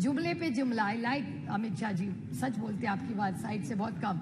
जुमले पे जुमला। आई लाइक अमित शाह जी, सच बोलते हैं, आपकी बात साइड से बहुत कम।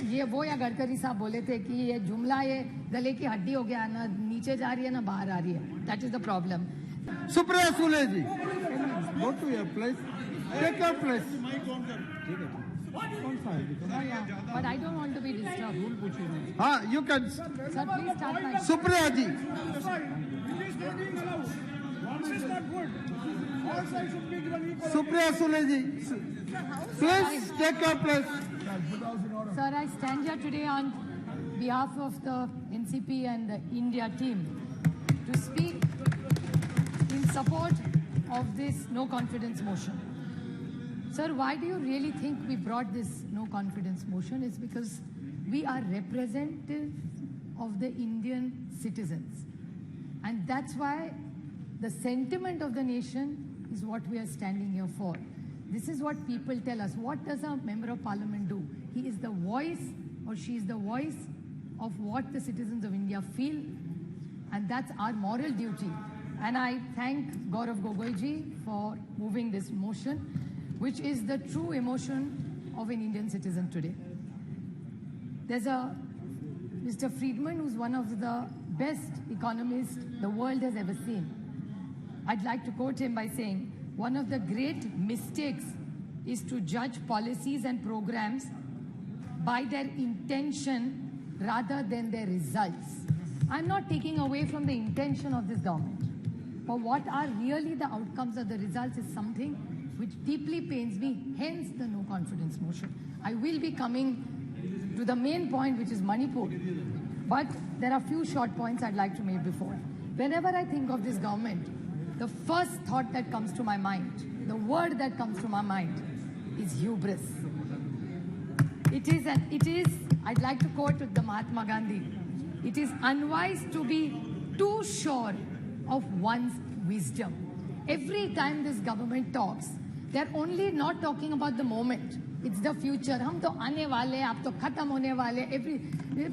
ये वो या गडकरी साहब बोले थे कि ये जुमला ये गले की हड्डी हो गया, ना नीचे जा रही है ना बाहर आ रही है। That is the problem. Supriya Sule ji, go to your place, take your place. But I don't want to be disturb. हाँ, you can. Sir please start my. Supriya ji, Supriya Sule ji, please take your place. Sir, I stand here today on behalf of the NCP and the India team to speak in support of this no confidence motion. Sir, why do you really think we brought this no confidence motion? It's because we are representative of the Indian citizens. And that's why the sentiment of the nation is what we are standing here for. This is what people tell us. What does a member of parliament do? He is the voice, or she is the voice of what the citizens of India feel, and that's our moral duty. And I thank Gaurav Gogoi ji for moving this motion, which is the true emotion of an Indian citizen today. There's a Mr. Friedman, who's one of the best economists the world has ever seen. I'd like to quote him by saying, one of the great mistakes is to judge policies and programs by their intention rather than their results. I'm not taking away from the intention of this government, but what are really the outcomes of the results is something which deeply pains me, hence the no confidence motion. I will be coming to the main point, which is Manipur, but there are few short points I'd like to make before. Whenever I think of this government, the first thought that comes to my mind, the word that comes to my mind is hubris. It is, I'd like to quote the Mahatma Gandhi, it is unwise to be too sure of one's wisdom. Every time this government talks, they're only not talking about the moment. It's the future. हम तो आने वाले, आप तो खत्म होने वाले. Every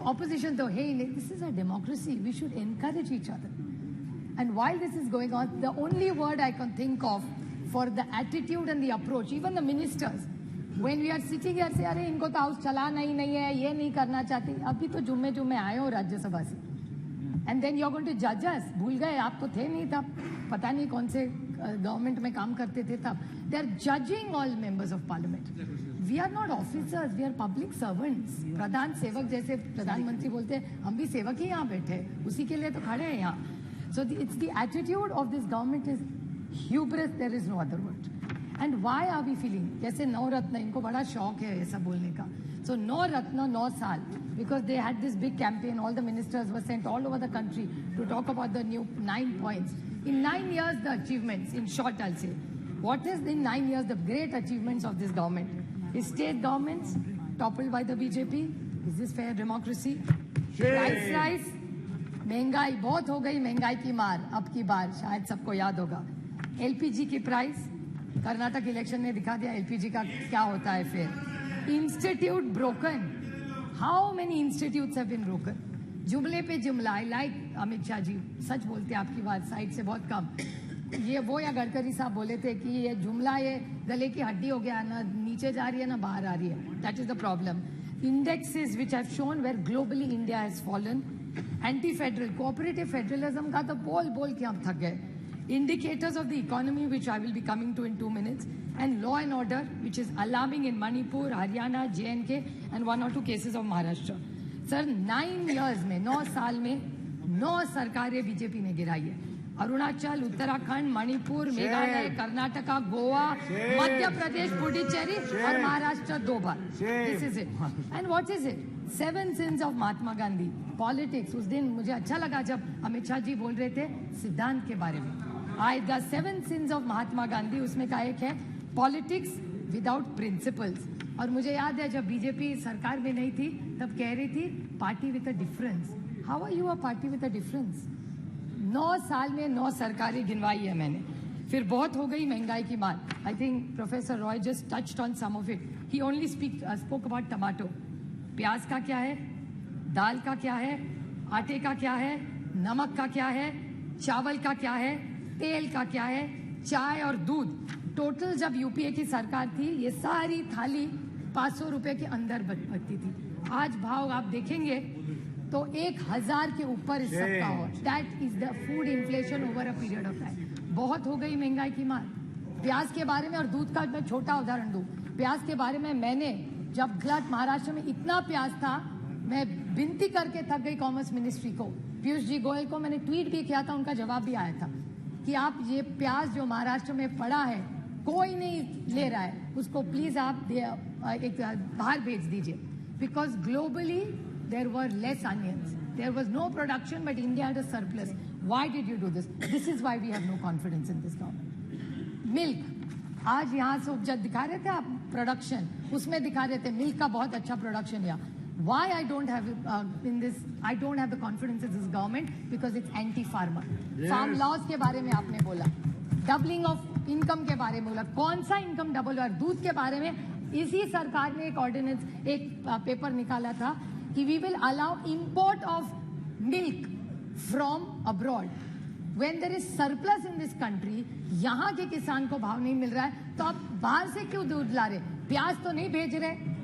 opposition तो है ही नहीं. This is a democracy. We should encourage each other. And while this is going on, the only word I can think of for the attitude and the approach, even the ministers, when we are sitting here, say, अरे इनको तो house चलाना ही नहीं है, ये नहीं करना चाहती. अभी तो जुम्मे आए हो राज्यसभा से. And then you're going to judge us. भूल गए, आप तो थे नहीं तब, पता नहीं कौन से गवर्नमेंट में काम करते थे तब. They are judging all members of parliament. We are not officers, we are public servants. प्रधान सेवक जैसे प्रधानमंत्री बोलते हैं, हम भी सेवक ही यहाँ बैठे, उसी के लिए तो खड़े हैं यहाँ. So it's the attitude of this government is hubris, there is no other word. And why are we feeling? जैसे नौ रत्न, इनको बड़ा शौक है ऐसा बोलने का. So नौ रत्न 9 साल, because they had this big campaign, all the ministers were sent all over the country to talk about the new 9 points. In 9 years, the achievements, in short I'll say, what is in 9 years the great achievements of this government? Is state governments toppled by the BJP? Is this fair democracy? Price rise, महंगाई बहुत हो गई, महंगाई की मार अब की बार शायद सबको याद होगा. एलपीजी की प्राइस, कर्नाटक इलेक्शन ने दिखा दिया एलपीजी का क्या होता है फिर. Institute broken, how many institutes have been broken. जुमले पे जुमला. आई लाइक अमित शाह जी, सच बोलते हैं, आपकी बात साइड से बहुत कम. ये वो या गडकरी साहब बोले थे कि ये जुमला ये गले की हड्डी हो गया, ना नीचे जा रही है ना बाहर आ रही है. That is the problem. Indexes which have shown where globally India has fallen. Anti federal, cooperative federalism का तो बोल बोल के हम थक गए. Indicators of the economy, which I will be coming to in 2 minutes, and law and order, which is alarming in Manipur, Haryana, J&K, and 1 or 2 cases of Maharashtra. Sir, 9 years में, 9 साल में 9 सरकारें बीजेपी ने गिराई है. अरुणाचल, उत्तराखंड, मणिपुर, मेघालय, कर्नाटका, गोवा, मध्य प्रदेश, पुडुचेरी और महाराष्ट्र 2 बार. This is it. And what is it? 7 sins of Mahatma Gandhi. Politics. उस दिन मुझे अच्छा लगा जब अमित शाह जी बोल रहे थे सिद्धांत के बारे में. The 7 sins of Mahatma Gandhi, उसमें का एक है पॉलिटिक्स विदाउट प्रिंसिपल्स. और मुझे याद है जब बीजेपी सरकार में नहीं थी तब कह रही थी party with a difference. How are you a party with a difference? 9 साल में 9 सरकारें गिनवाई है मैंने. फिर बहुत हो गई महंगाई की मार. I think professor Roy just touched on some of it. He only spoke about tomato. प्याज का क्या है, दाल का क्या है, आटे का क्या है, नमक का क्या है, चावल का क्या है, तेल का क्या है, चाय और दूध, टोटल जब यूपीए की सरकार थी ये सारी थाली 500 रुपए के अंदर बनती थी। आज भाव आप देखेंगे तो 1000 के ऊपर इस सबका हो। That is the food inflation over a period of time. बहुत हो गई महंगाई की मार। प्याज के बारे में और दूध का मैं छोटा उदाहरण दूं। प्याज के बारे में मैंने जब गुजरात महाराष्ट्र में इतना प्याज था, मैं विनती करके थक गई कॉमर्स मिनिस्ट्री को, पीयूष जी गोयल को मैंने ट्वीट भी किया था, उनका जवाब भी आया था कि आप ये प्याज जो महाराष्ट्र में पड़ा है कोई नहीं ले रहा है, उसको प्लीज आप एक बाहर भेज दीजिए। Because globally there were less onions, there was no production but India had a surplus. Why did you do this? This is why we have no confidence in this government. Milk, आज यहाँ से उपजा दिखा रहे थे आप production, उसमें दिखा रहे थे मिल्क का बहुत अच्छा प्रोडक्शन या why I don't have I don't have the confidence in this government because it's anti-farmer. Yes. Farm laws के बारे में आपने बोला, डबलिंग ऑफ इनकम के बारे में बोला, कौन सा इनकम डबल हुआ? दूध के बारे में इसी सरकार ने एक ऑर्डिनेंस, एक पेपर निकाला था कि we will allow import of milk from abroad. When there is surplus in this country, यहाँ के किसान को भाव नहीं मिल रहा है तो आप बाहर से क्यों दूध ला रहे? प्याज तो नहीं भेज रहे,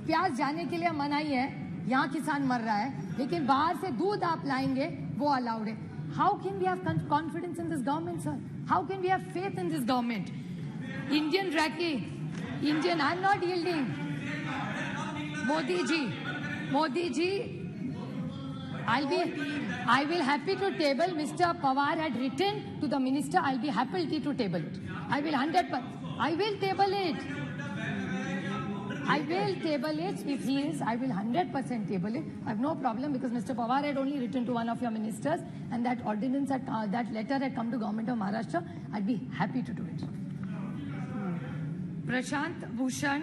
प्याज जाने के लिए मनाही है, यहाँ किसान मर रहा है, लेकिन बाहर से दूध आप लाएंगे वो अलाउड है। How can we have confidence in this government sir? How can we have faith in this government? Indian रैकी, Indian, I am not yielding. Modi ji, I will happy to table. Mr. Pawar had written to the minister, I'll be happy to table it. I will 100%. I will table it. I will table it if he is. I will 100% table it. I have no problem because Mr. Pawar had only written to one of your ministers, and that ordinance, that letter had come to government of Maharashtra. I'd be happy to do it. Prashant Bhushan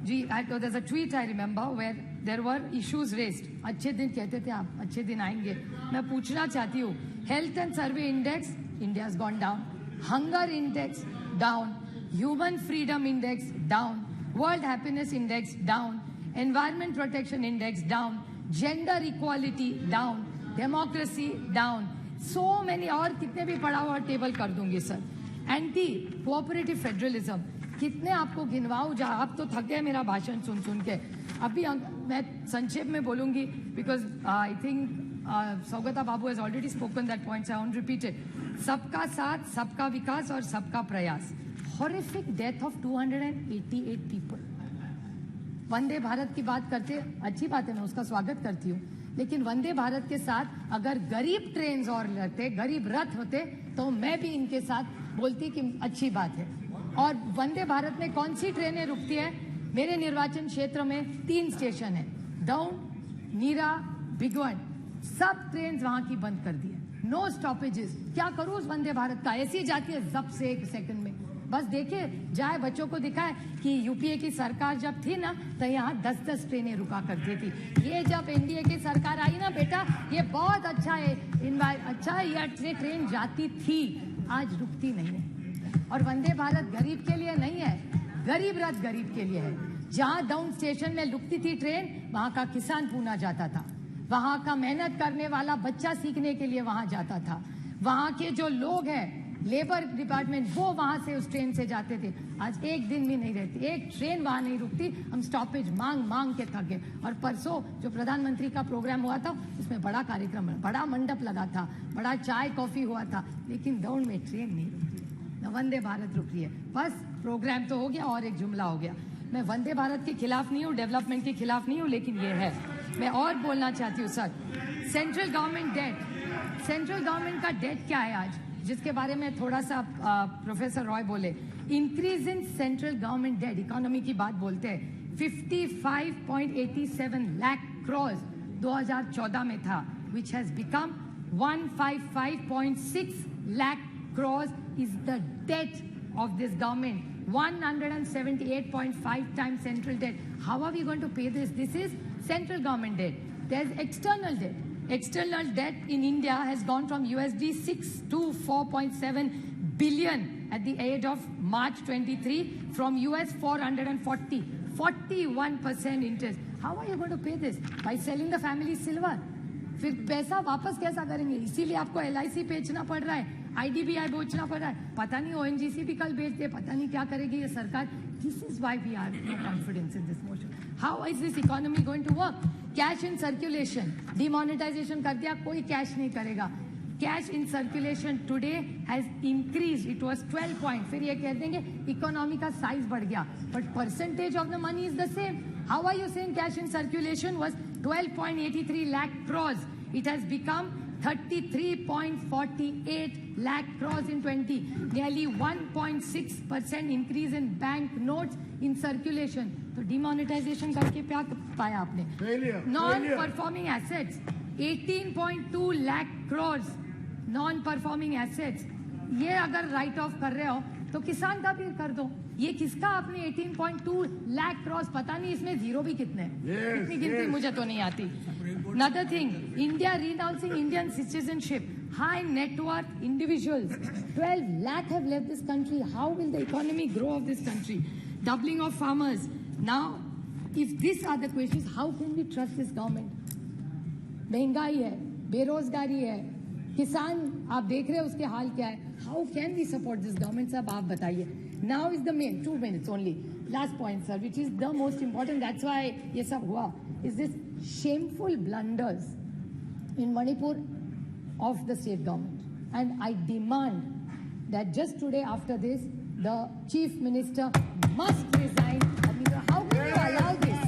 ji, there's a tweet I remember where there were issues raised. अच्छे दिन कहते थे आप, अच्छे दिन आएंगे। मैं पूछना चाहती हूँ, health and survey index India has gone down, hunger index down, human freedom index down, world happiness index down, environment protection index down, gender equality down, democracy down, so many, और कितने भी पढ़ा हुआ टेबल कर दूंगी sir. Anti cooperative federalism, कितने आपको गिनवाऊं? जहां आप तो थक गए मेरा भाषण सुन सुन के। अभी मैं संक्षेप में बोलूंगी because I think Saugata Babu has already spoken that points, I won't repeat it. सबका साथ, सबका विकास और सबका प्रयास। Horrific death of 288 people. Vande Bharat की बात करते, अच्छी बात है, मैं उसका स्वागत करती हूँ, लेकिन वंदे भारत के साथ अगर गरीब ट्रेन और रहते, गरीब रथ होते, तो मैं भी इनके साथ बोलती कि अच्छी बात है। और वंदे भारत में कौन सी ट्रेनें रुकती है? मेरे निर्वाचन क्षेत्र में 3 स्टेशन है, दौंड, नीरा, भिगवण, सब ट्रेन वहां की बंद कर दी है, नो स्टॉपेजेस। क्या करूं उस वंदे भारत का? ऐसी जाती है जब से 1 सेकंड में। बस देखिए, जाए बच्चों को दिखाए कि यूपीए की सरकार जब थी ना तो यहाँ 10-10 ट्रेनें रुका करती थी। ये जब एनडीए की सरकार आई ना बेटा, ये बहुत अच्छा है, अच्छा है, ये ट्रेन जाती थी, आज रुकती नहीं है। और वंदे भारत गरीब के लिए नहीं है, गरीब रथ गरीब के लिए है। जहां डाउन स्टेशन में रुकती थी ट्रेन, वहां का किसान पूना जाता था, वहां का मेहनत करने वाला बच्चा सीखने के लिए वहां जाता था, वहां के जो लोग हैं लेबर डिपार्टमेंट, वो वहां से उस ट्रेन से जाते थे। आज एक दिन भी नहीं रहती, एक ट्रेन वहां नहीं रुकती। हम स्टॉपेज मांग मांग के थक गए। और परसों जो प्रधानमंत्री का प्रोग्राम हुआ था, उसमें बड़ा कार्यक्रम, बड़ा मंडप लगा था, बड़ा चाय कॉफी हुआ था, लेकिन दौड़ में ट्रेन नहीं रुकती, वंदे भारत रुक रही है। बस प्रोग्राम तो हो गया और एक जुमला हो गया। मैं वंदे भारत के खिलाफ नहीं हूँ, डेवलपमेंट के खिलाफ नहीं हूँ, लेकिन ये है। मैं और बोलना चाहती हूँ sir, central government debt, central government का डेट क्या है आज, जिसके बारे में थोड़ा सा प्रोफेसर रॉय बोले। Increase in central government debt, economy की बात बोलते हैं, 55.87 लाख करोड़ 2014 में था, which has become 155.6 lakh crores is the debt of this government. 178.5 times central debt. How are we going to pay this? This is central government debt. There's external debt. External debt in India has gone from USD 6 to 4.7 billion at the end of March 23 from US 440. 41% interest. How are you going to pay this? By selling the family silver. फिर पैसा वापस कैसा करेंगे? इसीलिए आपको LIC बेचना पड़ रहा है। IDBI बेचना पड़ रहा है, पता नहीं ONGC भी कल बेच दे, पता नहीं क्या करेगी ये सरकार. This is why we are no confidence in this motion. How is this economy going to work? Cash in circulation, demonetization कर दिया, कोई cash नहीं करेगा. Cash in circulation today has increased. It was 12 point. फिर ये कह देंगे economy का size बढ़ गया, but percentage of the money is the same. How are you saying cash in circulation was 12.83 lakh crores? It has become 33.48 lakh crores in 20. Nearly 1.6% increase in bank notes in circulation. तो demonetization करके क्या पाया आपने? Non-performing assets, 18.2 lakh crores. Non-performing assets. ये अगर write off कर रहे हो तो किसान का भी कर दो. ये किसका आपने 18.2 लाख क्रॉस, पता नहीं इसमें जीरो भी कितने, इतनी गिनती मुझे तो नहीं आती. Another thing, India renouncing Indian citizenship, high net worth individuals, 12 lakh have left this country. How will the economy grow of this country? Doubling of farmers. Now, if these are the questions, how can we trust this government? महंगाई है, बेरोजगारी है, किसान आप देख रहे हैं उसके हाल क्या है. How can we support this government? साहब आप बताइए. Now is the main 2 minutes only. Last point, sir, which is the most important. That's why ये सब हुआ. Is this shameful blunders in Manipur of the state government? And I demand that just today after this, the chief minister must resign. How can you allow this,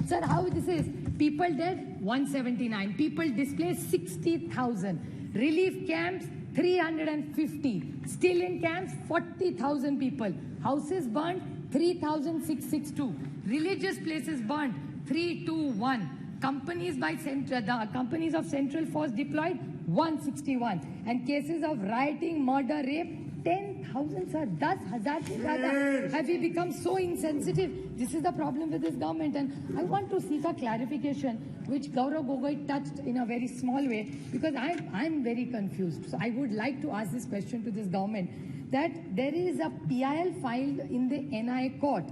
sir? How this is? People dead 179. People displaced 60,000. Relief camps 350. Still in camps 40,000 people. Houses burned 3,662. Religious places burned 321. Companies by the companies of Central Force deployed 161. And cases of rioting, murder, rape 10,000, sir. 10,000 se zyada. Have we become so insensitive? This is the problem with this government. And I want to seek a clarification, which Gaurav Gogoi touched in a very small way, because I'm very confused. So I would like to ask this question to this government, that there is a PIL filed in the NIA court.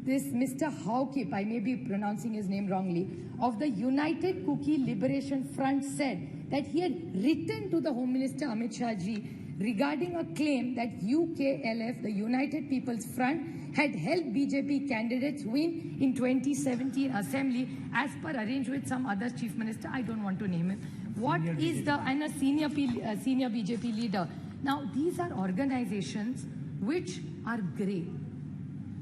This Mr. Haukip, I may be pronouncing his name wrongly, of the United Kuki Liberation Front said that he had written to the Home Minister Amit Shah ji regarding a claim that UKLF, the United People's Front, had helped BJP candidates win in 2017 assembly as per arranged with some other chief minister. I don't want to name him. What is the, and a senior BJP leader. Now, these are organizations which are grey.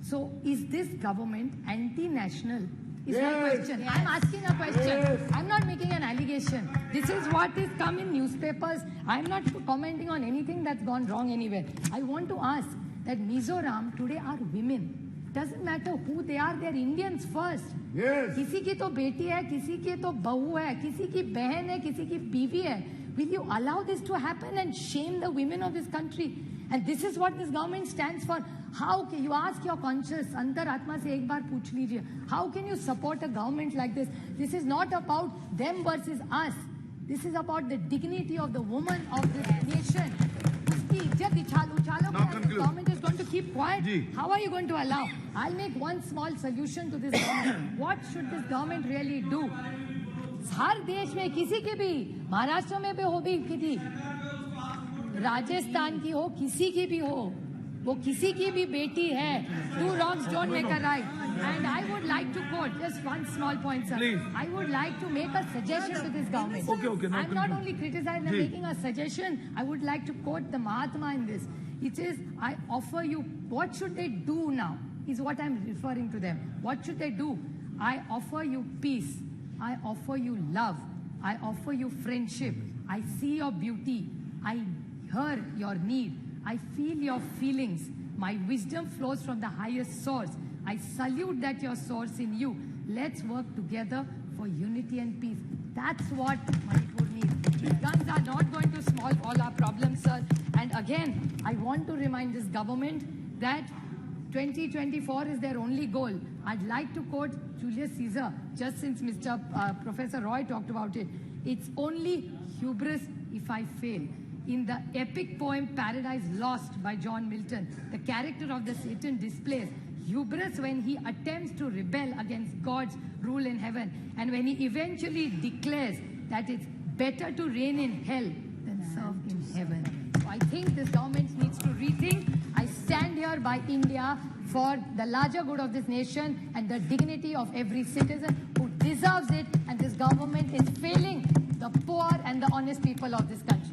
So, is this government anti-national? Is my question. Yes. I'm asking a question. Yes. I'm not making an allegation. This is what is come in newspapers. I'm not commenting on anything that's gone wrong anywhere. I want to ask that Mizoram today are women. Doesn't matter who they are, they're Indians first. Yes. किसी की तो बेटी है, किसी की तो बहू है, किसी की बहन है, किसी की बीवी है. Will you allow this to happen and shame the women of this country? And this is what this government stands for. How can you ask your conscience, अंतर आत्मा से एक बार पूछ लीजिए. How can you support a government like this? This is not about them versus us. This is about the dignity of the woman of this nation. उसकी इज्जत उछालो the government is going to keep quiet. How are you going to allow? I'll make one small solution to this government. What should this government really do? हर देश में किसी की भी, महाराष्ट्र में भी हो भी किसी, राजस्थान की हो, किसी की भी हो, वो किसी की भी बेटी है. Two wrongs don't make a right. And I would like to quote just one small point, sir. Please. I would like to make a suggestion to this government. Okay. I'm not only criticizing, I'm making a suggestion. I would like to quote the Mahatma in this. It says, I offer you, what should they do now? Is what I'm referring to them. What should they do? I offer you peace. I offer you love. I offer you friendship. I see your beauty. I hear your need. I feel your feelings. My wisdom flows from the highest source. I salute that your source in you. Let's work together for unity and peace. That's what Manipur needs. Guns are not going to solve all our problems, sir. And again, I want to remind this government that 2024 is their only goal. I'd like to quote Julius Caesar, just since Professor Roy talked about it. It's only hubris if I fail. In the epic poem Paradise Lost by John Milton, the character of the Satan displays hubris when he attempts to rebel against God's rule in heaven, and when he eventually declares that it's better to reign in hell than serve in heaven. So I think this government needs to rethink. I stand here by India for the larger good of this nation and the dignity of every citizen who deserves it, and this government is failing the poor and the honest people of this country.